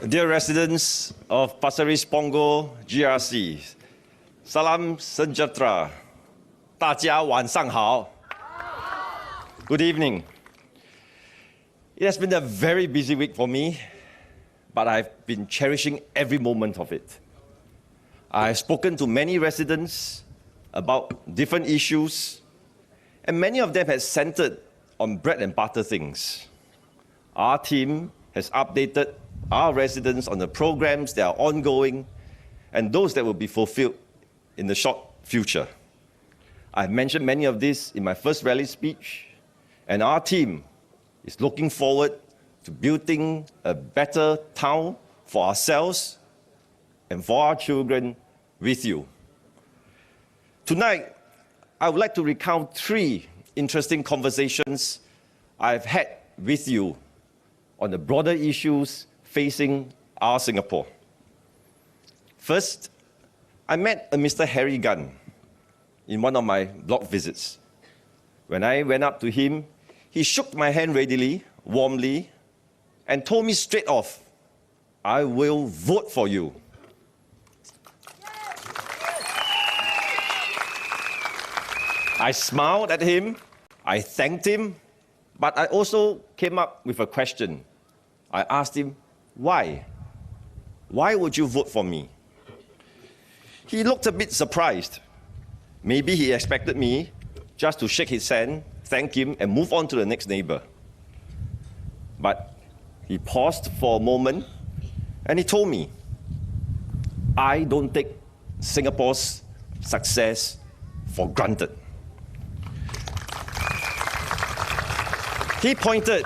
Dear residents of Pasir Ris Punggol GRC, Salam Sejahtera, 大家晚上好. Good evening. It has been a very busy week for me, but I've been cherishing every moment of it. I've spoken to many residents about different issues, and many of them have centered on bread and butter things. Our team has updated our residents on the programs that are ongoing and those that will be fulfilled in the short future. I've mentioned many of these in my first rally speech, and our team is looking forward to building a better town for ourselves and for our children with you. Tonight, I would like to recount 3 interesting conversations I've had with you on the broader issues facing our Singapore. First, I met a Mr. Harry Gunn in one of my blog visits. When I went up to him, he shook my hand readily, warmly, and told me straight off, "I will vote for you." I smiled at him, I thanked him, but I also came up with a question. I asked him, why? Why would you vote for me? He looked a bit surprised. Maybe he expected me just to shake his hand, thank him, and move on to the next neighbor. But he paused for a moment, and he told me, "I don't take Singapore's success for granted." He pointed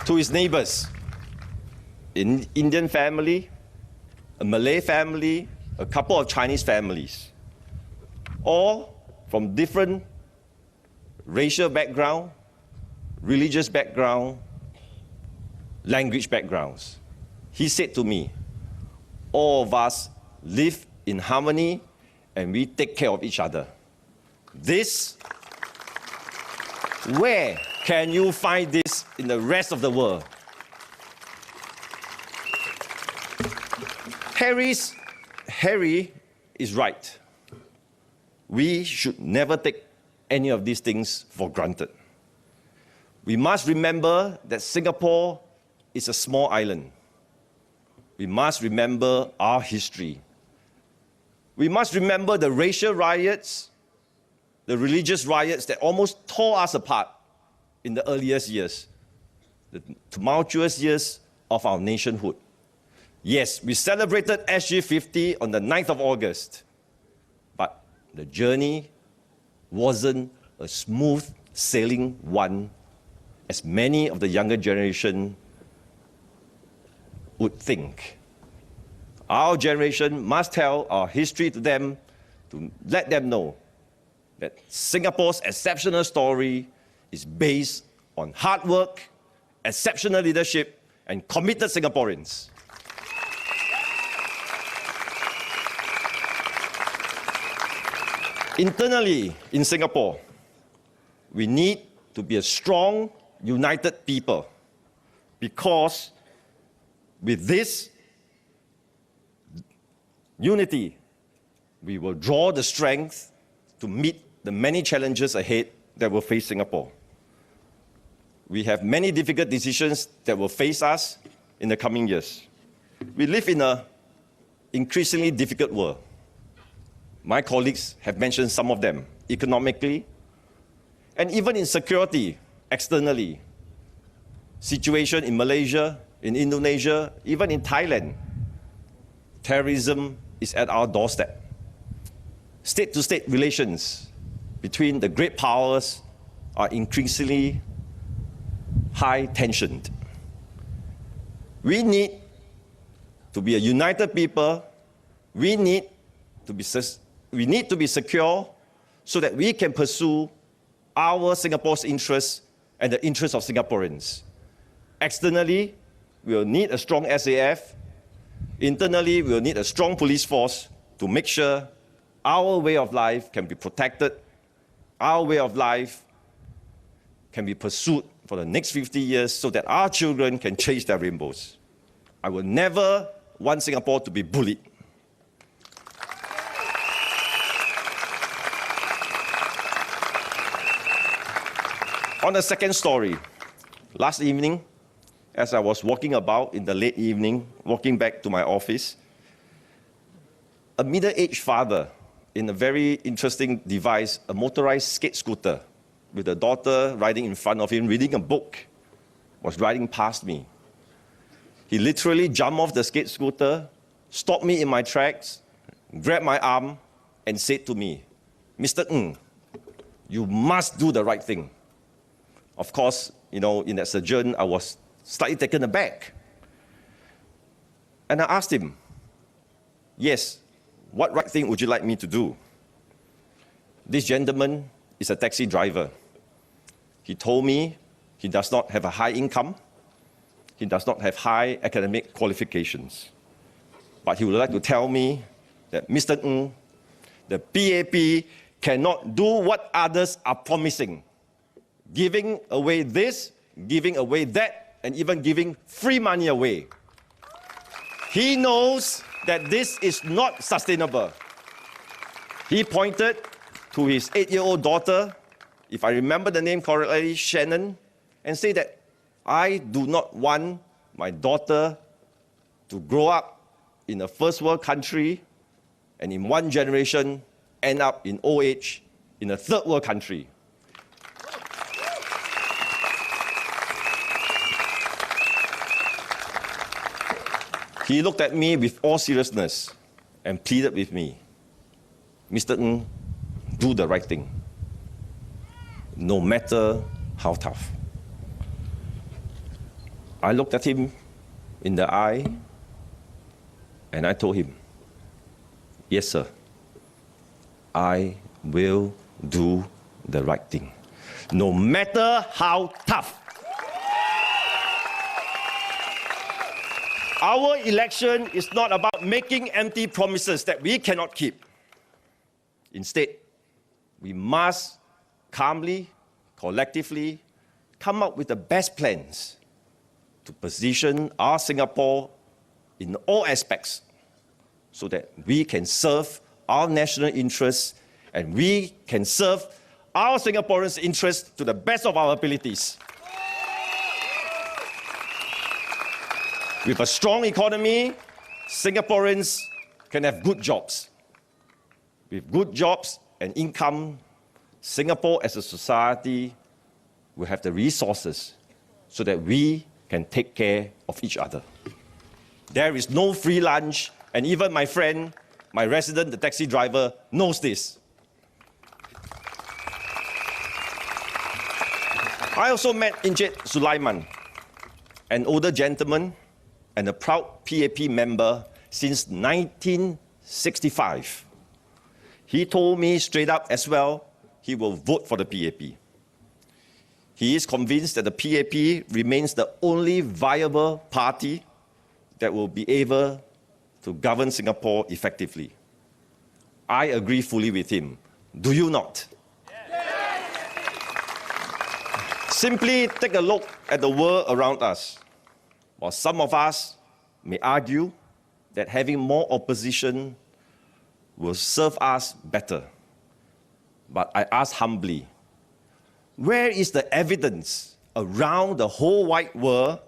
to his neighbors, an Indian family, a Malay family, a couple of Chinese families, all from different racial background, religious background, language backgrounds. He said to me, all of us live in harmony and we take care of each other. Where can you find this in the rest of the world? Harry is right. We should never take any of these things for granted. We must remember that Singapore is a small island. We must remember our history. We must remember the racial riots, the religious riots that almost tore us apart in the earliest years, the tumultuous years of our nationhood. Yes, we celebrated GE2015 on the 9th of August, but the journey wasn't a smooth sailing one, as many of the younger generation would think. Our generation must tell our history to them, to let them know that Singapore's exceptional story is based on hard work, exceptional leadership, and committed Singaporeans. Internally, in Singapore, we need to be a strong, united people, because with this unity, we will draw the strength to meet the many challenges ahead that will face Singapore. We have many difficult decisions that will face us in the coming years. We live in an increasingly difficult world. My colleagues have mentioned some of them, economically, and even in security, externally. Situation in Malaysia, in Indonesia, even in Thailand. Terrorism is at our doorstep. State-to-state relations between the great powers are increasingly high-tensioned. We need to be a united people. We need to be secure so that we can pursue our Singapore's interests and the interests of Singaporeans. Externally, we will need a strong SAF. Internally, we will need a strong police force to make sure our way of life can be protected, our way of life can be pursued for the next 50 years so that our children can chase their rainbows. I will never want Singapore to be bullied. On the second story, last evening, as I was walking about in the late evening, walking back to my office, a middle-aged father in a very interesting device, a motorized skate scooter, with a daughter riding in front of him, reading a book, was riding past me. He literally jumped off the skate scooter, stopped me in my tracks, grabbed my arm, and said to me, "Mr. Ng, you must do the right thing." Of course, in that sojourn, I was slightly taken aback. And I asked him, "Yes, what right thing would you like me to do?" This gentleman is a taxi driver. He told me he does not have a high income, he does not have high academic qualifications. But he would like to tell me that, "Mr. Ng, the PAP cannot do what others are promising. Giving away this, giving away that, and even giving free money away. He knows that this is not sustainable." He pointed to his 8-year-old daughter, if I remember the name correctly, Shannon, and said that, "I do not want my daughter to grow up in a first world country and in one generation end up in old age in a third world country." He looked at me with all seriousness and pleaded with me, "Mr. Ng, do the right thing, no matter how tough." I looked at him in the eye and I told him, "Yes, sir, I will do the right thing, no matter how tough." Our election is not about making empty promises that we cannot keep. Instead, we must calmly, collectively come up with the best plans to position our Singapore in all aspects so that we can serve our national interests and we can serve our Singaporeans' interests to the best of our abilities. With a strong economy, Singaporeans can have good jobs. With good jobs and income, Singapore as a society will have the resources so that we can take care of each other. There is no free lunch, and even my friend, my resident, the taxi driver, knows this. I also met Encik Sulaiman, an older gentleman and a proud PAP member since 1965. He told me straight up as well, he will vote for the PAP. He is convinced that the PAP remains the only viable party that will be able to govern Singapore effectively. I agree fully with him. Do you not? Yes. Simply take a look at the world around us. While some of us may argue that having more opposition will serve us better. But I ask humbly, where is the evidence around the whole wide world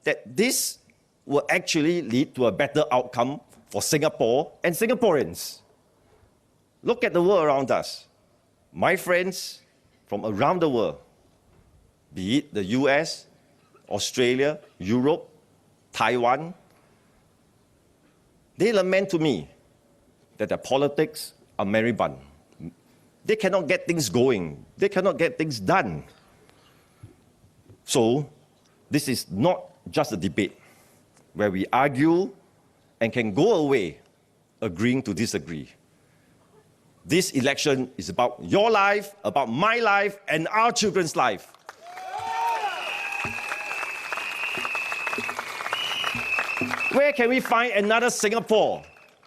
that this will actually lead to a better outcome for Singapore and Singaporeans? Look at the world around us. My friends from around the world, be it the US, Australia, Europe, Taiwan, they lament to me that their politics are moribund. They cannot get things going. They cannot get things done. So, this is not just a debate where we argue and can go away agreeing to disagree. This election is about your life, about my life, and our children's life. Where can we find another Singapore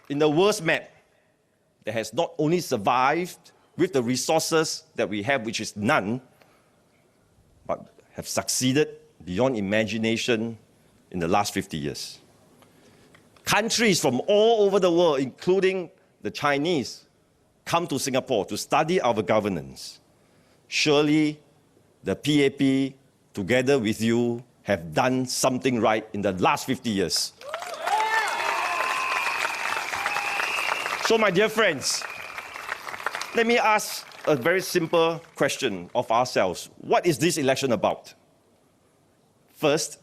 in the world's map that has not only survived with the resources that we have, which is none, but have succeeded beyond imagination in the last 50 years? Countries from all over the world, including the Chinese, come to Singapore to study our governance. Surely the PAP, together with you, have done something right in the last 50 years. So, my dear friends, let me ask a very simple question of ourselves. What is this election about? First,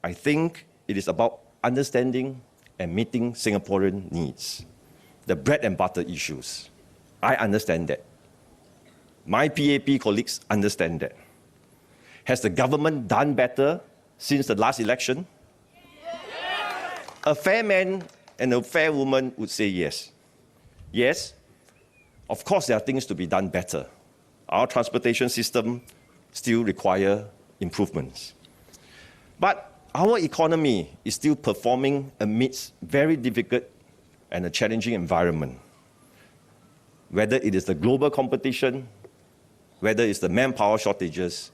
I think it is about understanding and meeting Singaporean needs, the bread and butter issues. I understand that. My PAP colleagues understand that. Has the government done better since the last election? Yes. A fair man and a fair woman would say yes. Yes, of course there are things to be done better. Our transportation system still requires improvements. But our economy is still performing amidst very difficult and a challenging environment. Whether it is the global competition, whether it's the manpower shortages,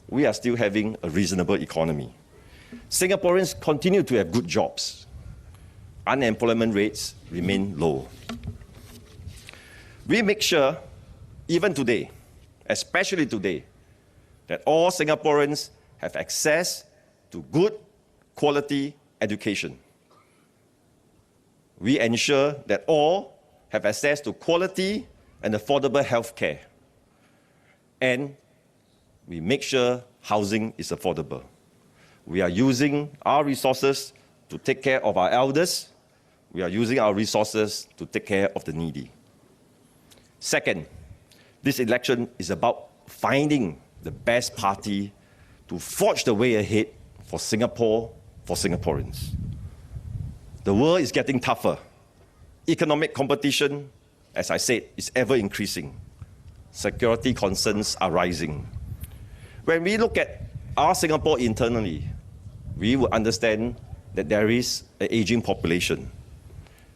we are still having a reasonable economy. Singaporeans continue to have good jobs. Unemployment rates remain low. We make sure, even today, especially today, that all Singaporeans have access to good quality education. We ensure that all have access to quality and affordable health care. And we make sure housing is affordable. We are using our resources to take care of our elders. We are using our resources to take care of the needy. Second, this election is about finding the best party to forge the way ahead for Singapore, for Singaporeans. The world is getting tougher. Economic competition, as I said, is ever increasing. Security concerns are rising. When we look at our Singapore internally, we will understand that there is an aging population.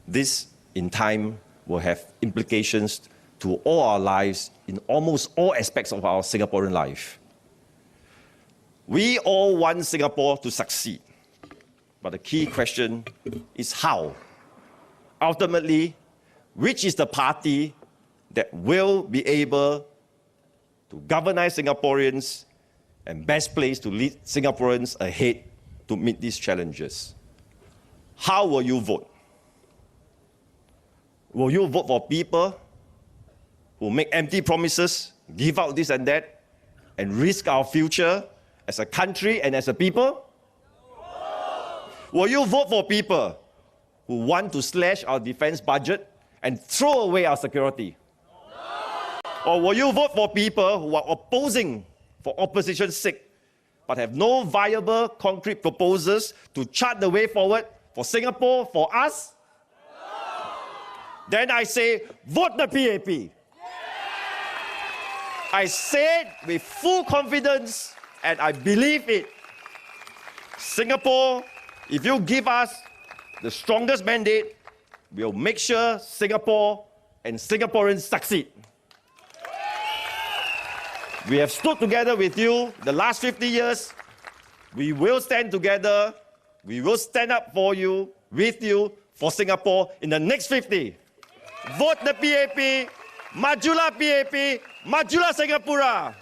This, in time, will have implications to all our lives in almost all aspects of our Singaporean life. We all want Singapore to succeed, but the key question is how. Ultimately, which is the party that will be able to galvanize Singaporeans and best placed to lead Singaporeans ahead to meet these challenges? How will you vote? Will you vote for people who make empty promises, give out this and that, and risk our future as a country and as a people? No. Will you vote for people who want to slash our defense budget and throw away our security? No. Or will you vote for people who are opposing for opposition's sake, but have no viable, concrete proposals to chart the way forward for Singapore, for us? No. Then I say, vote the PAP. I say it with full confidence, and I believe it. Singapore, if you give us the strongest mandate, we'll make sure Singapore and Singaporeans succeed. We have stood together with you the last 50 years. We will stand together. We will stand up for you, with you, for Singapore in the next 50. Vote the PAP. Majulah PAP. Majulah Singapura.